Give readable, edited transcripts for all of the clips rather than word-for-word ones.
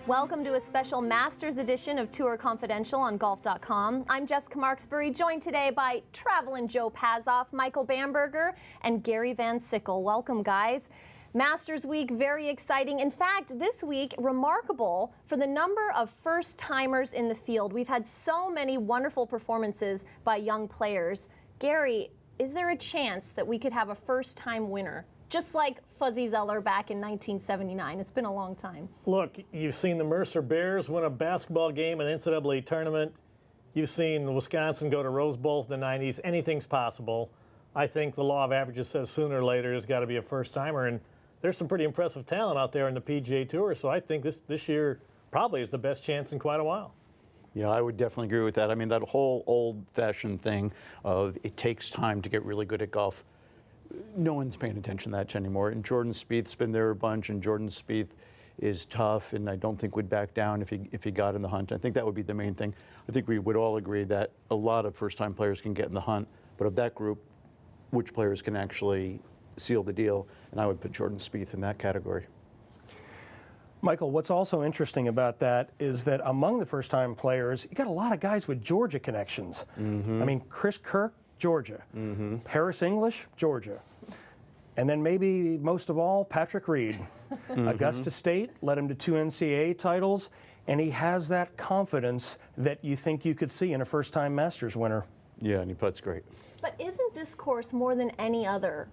Welcome to a special Masters edition of Tour Confidential on Golf.com. I'm Jessica Marksbury, joined today by Travelin' Joe Pazoff, Michael Bamberger, and Gary Van Sickle. Welcome, guys. Masters Week, very exciting. In fact, this week, remarkable for the number of first-timers in the field. We've had so many wonderful performances by young players. Gary, is there a chance that we could have a first-time winner? Just like Fuzzy Zoeller back in 1979. It's been a long time. Look, you've seen the Mercer Bears win a basketball game in an NCAA tournament. You've seen Wisconsin go to Rose Bowls in the 90s. Anything's possible. I think the law of averages says sooner or later there's got to be a first-timer, and there's some pretty impressive talent out there in the PGA Tour, so I think this year probably is the best chance in quite a while. Yeah, I would definitely agree with that. I mean, that whole old-fashioned thing of it takes time to get really good at golf, no one's paying attention to that anymore. And Jordan Spieth's been there a bunch, and Jordan Spieth is tough, and I don't think would back down if he got in the hunt. I think that would be the main thing. I think we would all agree that a lot of first-time players can get in the hunt, but of that group, which players can actually seal the deal? And I would put Jordan Spieth in that category. Michael, what's also interesting about that is that among the first-time players, you got a lot of guys with Georgia connections. I mean, Chris Kirk, Georgia. Harris English, Georgia. And then maybe most of all, Patrick Reed. Augusta State led him to 2 NCAA titles, and he has that confidence that you think you could see in a first-time Masters winner. Yeah, and he putts great. But isn't this course more than any other?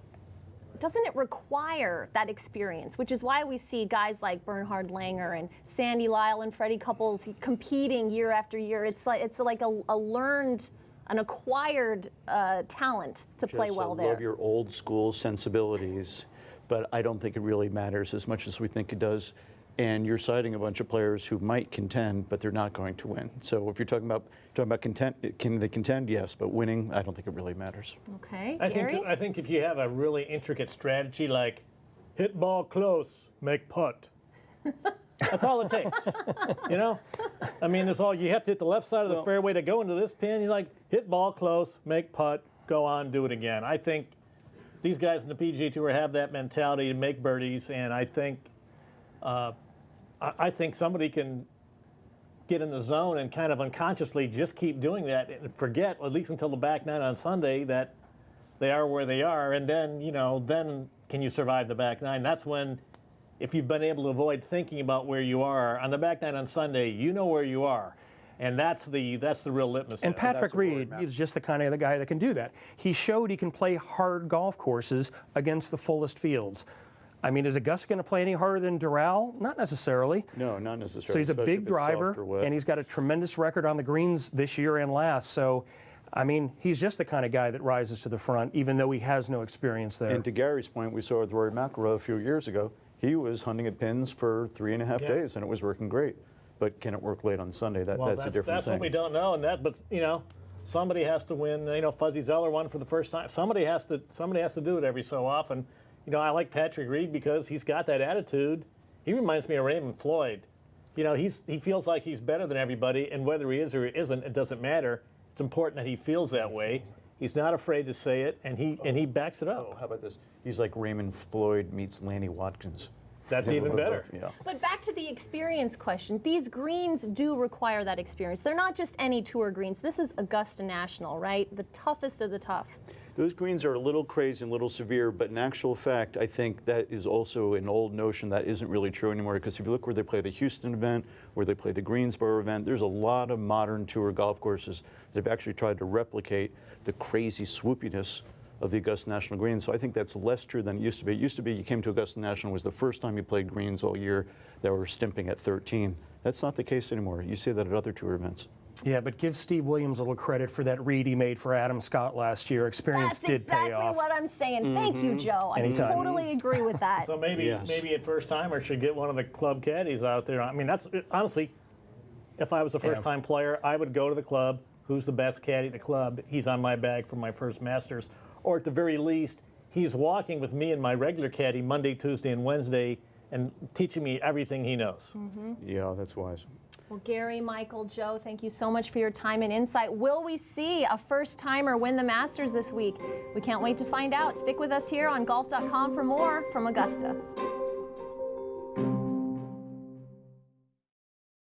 Doesn't it require that experience, which is why we see guys like Bernhard Langer and Sandy Lyle and Freddie Couples competing year after year? It's like a learned, an acquired talent to play well there. I love your old school sensibilities, but I don't think it really matters as much as we think it does. And you're citing a bunch of players who might contend, but they're not going to win. So if you're talking about content, can they contend? Yes, but winning, I don't think it really matters. Okay, Gary? I think if you have a really intricate strategy like hit ball close, make putt. That's all it takes. You know? I mean, that's all. You have to hit the left side of the fairway to go into this pin. You're like, hit ball close, make putt, go on, do it again. I think these guys in the PGA Tour have that mentality to make birdies, and I think somebody can get in the zone and kind of unconsciously just keep doing that and forget, at least until the back nine on Sunday, that they are where they are. And then, you know, then can you survive the back nine? That's when, if you've been able to avoid thinking about where you are on the back nine on Sunday, you know where you are. And that's the real litmus test. And Patrick Reed is just the kind of the guy that can do that. He showed he can play hard golf courses against the fullest fields. I mean, is Augusta going to play any harder than Doral? Not necessarily. No, not necessarily. So he's a big driver, and he's got a tremendous record on the greens this year and last. So, I mean, he's just the kind of guy that rises to the front, even though he has no experience there. And to Gary's point, we saw with Rory McIlroy a few years ago, he was hunting at pins for 3.5 days, and it was working great. But can it work late on Sunday? That's a different thing. That's what we don't know, but you know, somebody has to win. You know, Fuzzy Zoeller won for the first time. Somebody has to do it every so often. You know, I like Patrick Reed because he's got that attitude. He reminds me of Raymond Floyd. You know, he feels like he's better than everybody, and whether he is or isn't, it doesn't matter. It's important that he feels that way. He's not afraid to say it, and he backs it up. Oh, how about this? He's like Raymond Floyd meets Lanny Watkins. That's even better. Yeah. But back to the experience question. These greens do require that experience. They're not just any tour greens. This is Augusta National, right? The toughest of the tough. Those greens are a little crazy and a little severe, but in actual fact, I think that is also an old notion that isn't really true anymore, because if you look where they play the Houston event, where they play the Greensboro event, there's a lot of modern tour golf courses that have actually tried to replicate the crazy swoopiness of the Augusta National greens. So I think that's less true than it used to be. It used to be you came to Augusta National, was the first time you played greens all year that were stimping at 13. That's not the case anymore. You see that at other tour events. Yeah, but give Steve Williams a little credit for that read he made for Adam Scott last year. Experience did pay off. That's exactly what I'm saying. Thank you, Joe. I totally agree with that. So maybe at first timer should get one of the club caddies out there. I mean, that's honestly, if I was a first time player, I would go to the club. Who's the best caddy at the club? He's on my bag for my first Masters. Or at the very least, he's walking with me and my regular caddy Monday, Tuesday, and Wednesday and teaching me everything he knows. Yeah, that's wise. Well, Gary, Michael, Joe, thank you so much for your time and insight. Will we see a first-timer win the Masters this week? We can't wait to find out. Stick with us here on Golf.com for more from Augusta.